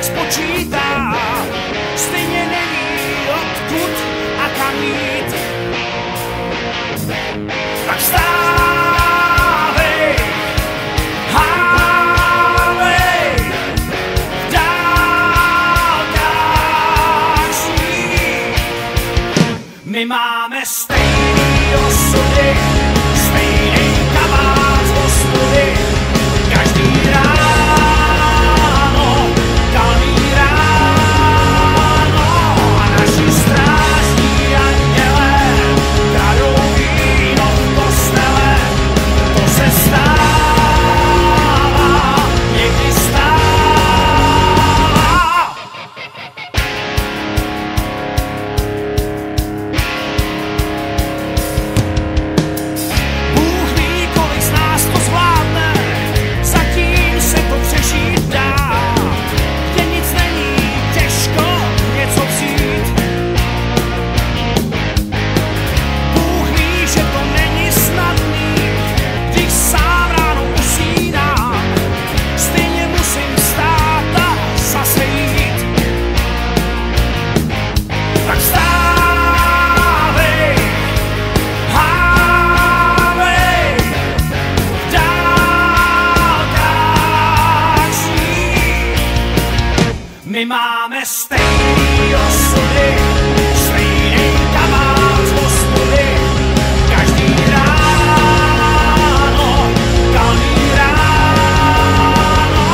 pak spočítá, stejně neví odkud a kam jít. Tak vstávej, hávej, v dálkách sní. My máme stejný osudy, stejný kabát z hospody, každý ráno, kalmý ráno a naši strážní anděle kradou víno v kostele. To se stává, někdy stává. Bůh ví, kolik z nás to zvládne, zatím se to přežít dá. Kde nic není, těžko něco vzít. Bůh ví, že to není snadný, když sám ráno usínám, stejně musím vstát a zase jít. Tak vstávej, hávej, v dálkách sní. My máme stejný osudy, stejný kabát z hospody, každý ráno, kalmý ráno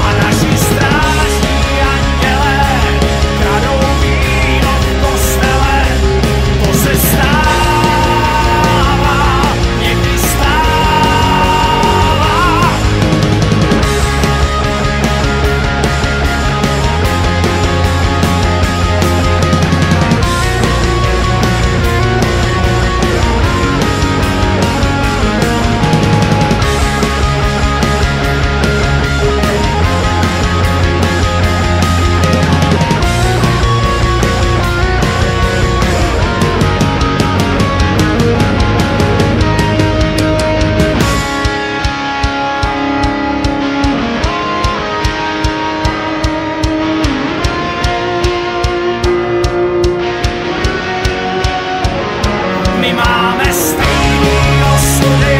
a naši strážní anděle kradou víno v kostele. To se stává, někdy stává. My máme stejný osudy,